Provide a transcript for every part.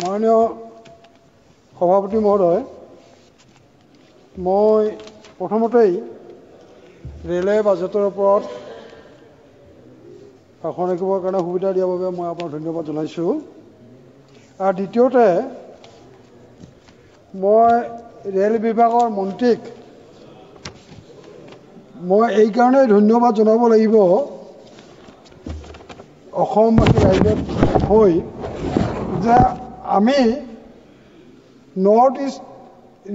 মাননীয় সভাপতি মহোদয়, মই প্ৰথমতেই ৰেলৱে বাজেটৰ ওপৰত ভাষণ ৰাখিবৰ কাৰণে সুবিধা দিয়াৰ বাবে মই আপোনাক ধন্যবাদ জনাইছোঁ। আৰু দ্বিতীয়তে মই ৰেল বিভাগৰ মন্ত্ৰীক মই এইকাৰণেই ধন্যবাদ জনাব লাগিব, অসমবাসী ৰাইজৰ হৈ যে আমি নৰ্থ ইষ্ট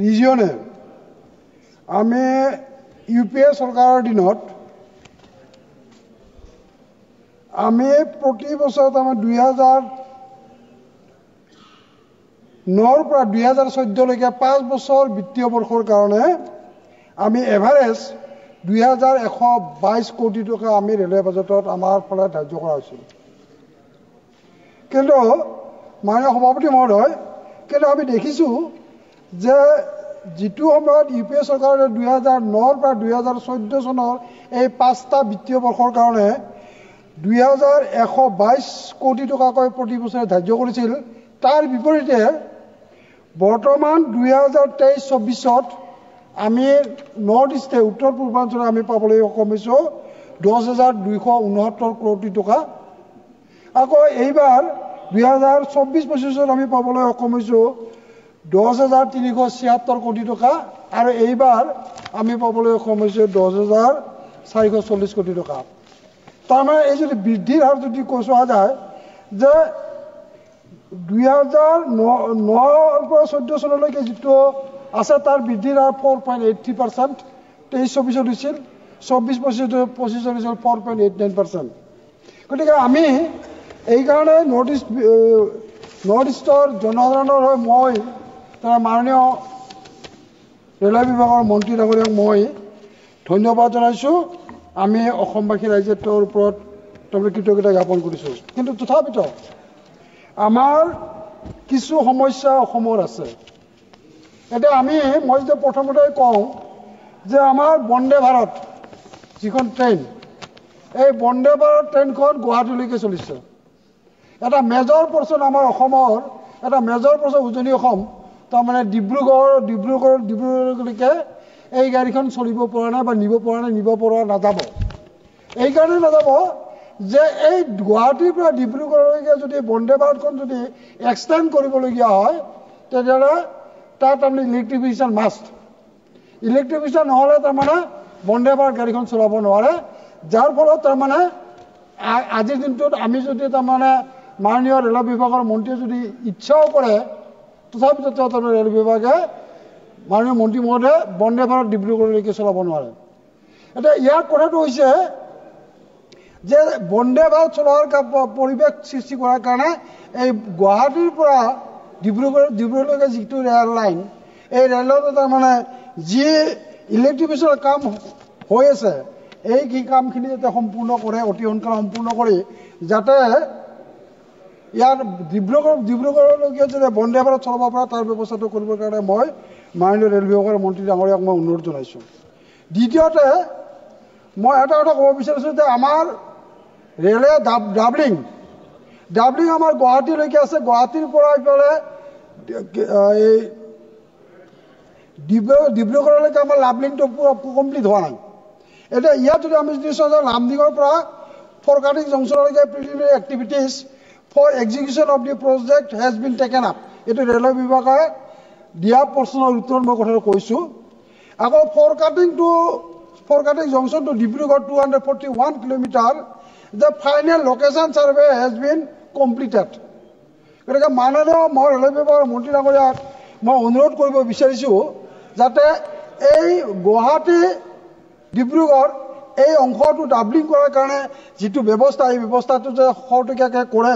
ৰিজিয়নে আমি UPA চৰকাৰৰ দিনত আমি প্ৰতি বছৰত আমাৰ 2009ৰ পৰা 2014লৈকে 5 বছৰ বিত্তীয় বৰ্ষৰ কাৰণে আমি এভাৰেজ 2122 কোটি টকা আমি ৰেলৱে বাজেটত আমাৰ ফালে ধাৰ্য কৰা হৈছিল। কিন্তু মাননীয় সভাপতি মহোদয়, কিন্তু আমি দেখিছোঁ যে যিটো সময়ত UPA চৰকাৰে 2009ৰ পৰা 2014 চনৰ এই 5টা বিত্তীয় বৰ্ষৰ কাৰণে 2122 কোটি টকাকৈ প্ৰতি বছৰে ধাৰ্য কৰিছিল, তাৰ বিপৰীতে বৰ্তমান 2023-24ত আমি নৰ্থ ইষ্টে উত্তৰ পূৰ্বাঞ্চলত আমি পাবলৈ সক্ষম হৈছোঁ 10,269 কোটি টকা। আকৌ এইবাৰ 2024-25ত আমি পাবলৈ সক্ষম হৈছোঁ 10,376 কোটি টকা, আৰু এইবাৰ আমি পাবলৈ সক্ষম হৈছোঁ 10,440 কোটি টকা। তাৰমানে এই যদি বৃদ্ধিৰ হাৰ যদি চোৱা যায় যে 2009ৰ পৰা 14 চনলৈকে যিটো আছে তাৰ বৃদ্ধিৰ হাৰ 4.83%, 23-24 হৈছিল, 24-25 হৈছিল 4.89%। গতিকে আমি এইকাৰণে নৰ্থ ইষ্টৰ জনসাধাৰণৰ হৈ মই তাৰ মাননীয় ৰেলৱে বিভাগৰ মন্ত্ৰী ডাঙৰীয়াক মই ধন্যবাদ জনাইছোঁ। আমি অসমবাসী ৰাইজে তেওঁৰ ওপৰত কৃতজ্ঞতা জ্ঞাপন কৰিছোঁ। কিন্তু তথাপিতো আমাৰ কিছু সমস্যা অসমৰ আছে। এতিয়া মই যে প্ৰথমতে কওঁ যে আমাৰ বন্দে ভাৰত যিখন ট্ৰেইন, এই বন্দে ভাৰত ট্ৰেইনখন গুৱাহাটীলৈকে চলিছে। এটা মেজৰ পৰ্চন আমাৰ অসমৰ এটা মেজৰ পৰ্চন উজনি অসম, তাৰমানে ডিব্ৰুগড়লৈকে এই গাড়ীখন চলিব পৰা নাই বা নিব পৰা নাযাব। এইকাৰণে নাযাব যে এই গুৱাহাটীৰ পৰা ডিব্ৰুগড়লৈকে যদি বন্দে ভাৰতখন যদি এক্সটেণ্ড কৰিবলগীয়া হয়, তেতিয়াহ'লে তাত তাৰমানে ইলেক্ট্ৰিফিকেশ্যন মাষ্ট। ইলেক্ট্ৰিফিকেশ্যন নহ'লে তাৰমানে বন্দে ভাৰত গাড়ীখন চলাব নোৱাৰে। যাৰ ফলত তাৰমানে আজিৰ দিনটোত আমি যদি তাৰমানে মাননীয় ৰেল বিভাগৰ মন্ত্ৰীয়ে যদি ইচ্ছাও কৰে, তথাপিতো তাৰমানে ৰেল বিভাগে মাননীয় মন্ত্ৰী মহোদয়ে বন্দে ভাৰত ডিব্ৰুগড়লৈকে চলাব নোৱাৰে। এতিয়া ইয়াৰ কথাটো হৈছে যে বন্দে ভাৰত চলোৱাৰ পৰিৱেশ সৃষ্টি কৰাৰ কাৰণে এই গুৱাহাটীৰ পৰা ডিব্ৰুগড়লৈকে যিটো ৰেল লাইন, এই ৰেলত তাৰমানে যি ইলেক্ট্ৰিফিকেশ্যনৰ কাম হৈ আছে, এই কামখিনি যাতে সম্পূৰ্ণ কৰে, অতি সোনকালে সম্পূৰ্ণ কৰি যাতে ইয়াৰ ডিব্ৰুগড়লৈকে যাতে বন্দে ভাৰত চলাব পাৰে তাৰ ব্যৱস্থাটো কৰিবৰ কাৰণে মই মাননীয় ৰেল বিভাগৰ মন্ত্ৰী ডাঙৰীয়াক মই অনুৰোধ জনাইছোঁ। দ্বিতীয়তে মই এটা কথা ক'ব বিচাৰিছোঁ যে আমাৰ ৰেলে ডাবলিং আমাৰ গুৱাহাটীলৈকে আছে। গুৱাহাটীৰ পৰা এইফালে এই ডিব্ৰুগড়লৈকে আমাৰ লাভলিংটো কমপ্লিট হোৱা নাই। এতিয়া ইয়াত যদি আমি যদি চাওঁ লামডিঙৰ পৰা ফৰকাটিং জংচনলৈকে preliminary activities for execution of the project has been taken up, এইটো ৰেলৱে বিভাগে দিয়া প্ৰশ্নৰ উত্তৰত মই কথাটো কৈছোঁ। আকৌ Furkating junction to Dibrugarh 241 kilometre, the final location survey has been completed. গতিকে মাননীয় মই ৰেল বিভাগৰ মন্ত্ৰী ডাঙৰীয়াক মই অনুৰোধ কৰিব বিচাৰিছোঁ যাতে এই গুৱাহাটী ডিব্ৰুগড় এই অংশটো ডাবলিং কৰাৰ কাৰণে যিটো ব্যৱস্থা, এই ব্যৱস্থাটো যে খৰতকীয়াকৈ কৰে,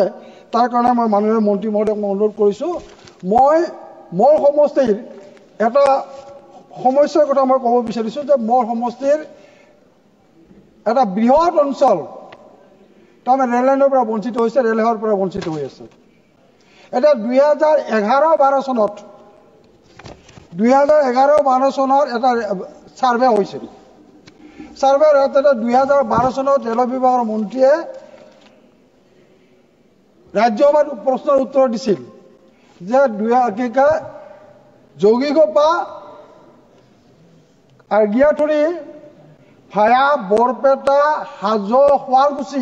তাৰ কাৰণে মই মাননীয় মন্ত্ৰী মহোদয়ক মই অনুৰোধ কৰিছোঁ। মই মোৰ সমষ্টিৰ এটা সমস্যাৰ কথা মই ক'ব বিচাৰিছোঁ যে মোৰ সমষ্টিৰ এটা বৃহৎ অঞ্চল তাৰমানে ৰেল লাইনৰ পৰা বঞ্চিত হৈছে, ৰেল সেৱাৰ পৰা বঞ্চিত হৈ আছে। এতিয়া 2011-12 চনত এটা ছাৰ্ভে হৈছিল। ছাৰ্ভেৰ এটা 2012 চনত ৰেল বিভাগৰ মন্ত্ৰীয়ে ৰাজ্যসভাত প্ৰশ্নৰ উত্তৰ দিছিল যে যৌগিকোপা আৰ্গিয়াথৰি ভায়া বৰপেটা হাজো শুৱালকুছি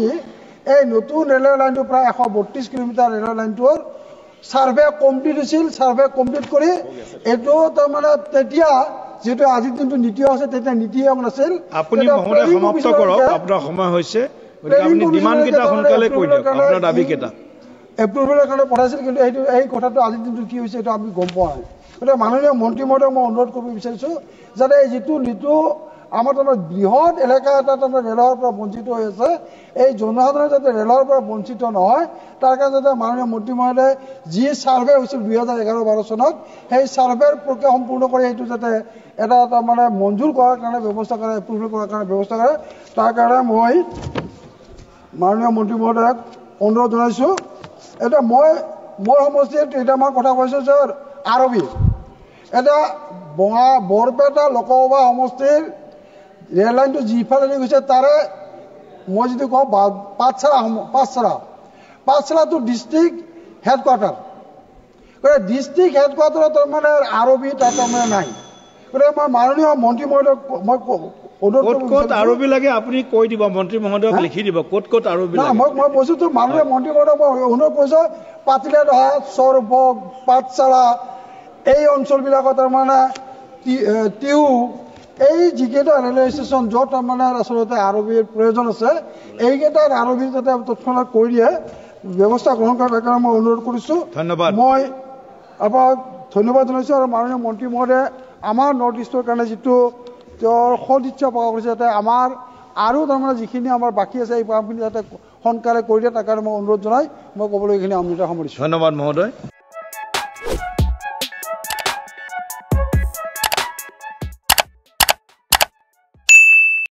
এই নতুন ৰেলৰ লাইনটো প্ৰায় 132 কিলোমিটাৰ ৰেলৰ লাইনটোৰ সাৰ্ভে কমপ্লিট হৈছিল সাৰ্ভে কমপ্লিট কৰি এইটো তাৰমানে তেতিয়া যেটো আজিৰ দিনটো নীতি আছে তেতিয়া নীতি আয়োগ নাছিল আপুনি মহোদয় সমাপ্ত কৰক আপোনাৰ সময় হৈছে গতিকে আপুনি ডিমান্ড কেটা সোনকালে কৈ দিয়ক আপোনাৰ দাবী কেটা এপ্ৰুভেলৰ কাৰণে পঠাইছিল কিন্তু এই কথাটো আজিৰ দিনটো কি হৈছে এটা আমি গম পোৱা নাই গতিকে মাননীয় মন্ত্ৰী মহোদয়ক মই অনুৰোধ কৰিব বিচাৰিছোঁ যাতে যিটো নীতি আমাৰ তাৰমানে বৃহৎ এলেকা এটা তাৰমানে ৰেলৰ পৰা বঞ্চিত হৈ আছে এই জনসাধাৰণ যাতে ৰেলৰ পৰা বঞ্চিত নহয় তাৰ কাৰণে যাতে মাননীয় মন্ত্ৰী মহোদয়ে যি সাৰ্ভে হৈছিল 2011-12 চনত সেই সাৰ্ভেৰ প্ৰক্ৰিয়া সম্পূৰ্ণ কৰি এইটো যাতে এটা তাৰমানে মঞ্জুৰ কৰাৰ কাৰণে ব্যৱস্থা কৰে এপ্ৰুভেল কৰাৰ কাৰণে ব্যৱস্থা কৰে তাৰ কাৰণে মই মাননীয় মন্ত্ৰী মহোদয়ক অনুৰোধ জনাইছোঁ এটা মই মোৰ সমষ্টিত কেইটামান কথা কৈছোঁ যে আৰবি এটা বৰপেটা লোকসভা সমষ্টিৰ ৰেল লাইনটো যিফালেদি গৈছে তাৰে মই যদি কওঁ পাঠশালাটো ডিষ্ট্ৰিক্ট হেডকোৱাৰ্টাৰ গতিকে ডিষ্ট্ৰিক্ট হেডকোৱাৰ্টাৰত তাৰমানে আৰবি তাত তাৰমানে নাই গতিকে মই মাননীয় মন্ত্ৰী মহোদয়ক মই ক'ত আৰবি লাগে আপুনি কৈ দিব মন্ত্ৰী মহোদয়ক লিখি দিব ক'ত আৰবি লাগে মই কৈছোতো মাননীয় মন্ত্ৰী মহোদয়ক মই অনুৰোধ কৰিছোঁ পাতিলেদহা চৰবক পাঠশালা এই অঞ্চলবিলাকত তাৰমানে টিউ এই যিকেইটা ৰেলৱে ষ্টেচন য'ত তাৰমানে আচলতে আৰবিৰ প্ৰয়োজন আছে এইকেইটাত আৰবি যাতে তৎক্ষণাত কৰি দিয়ে ব্যৱস্থা গ্ৰহণ কৰাৰ কাৰণে মই অনুৰোধ কৰিছোঁ ধন্যবাদ মই আপোনাক ধন্যবাদ জনাইছোঁ আৰু মাননীয় মন্ত্ৰী মহোদয়ে আমাৰ নৰ্থ ইষ্টৰ কাৰণে যিটো তেওঁৰ সদ ইচ্ছা প্ৰকাশ কৰিছে যাতে আমাৰ আৰু তাৰমানে যিখিনি আমাৰ বাকী আছে এই কামখিনি যাতে সোনকালে কৰি দিয়ে তাৰ কাৰণে মই অনুৰোধ জনাই মই ক'বলৈ এইখিনি অমৃত সামৰিছোঁ ধন্যবাদ মহোদয়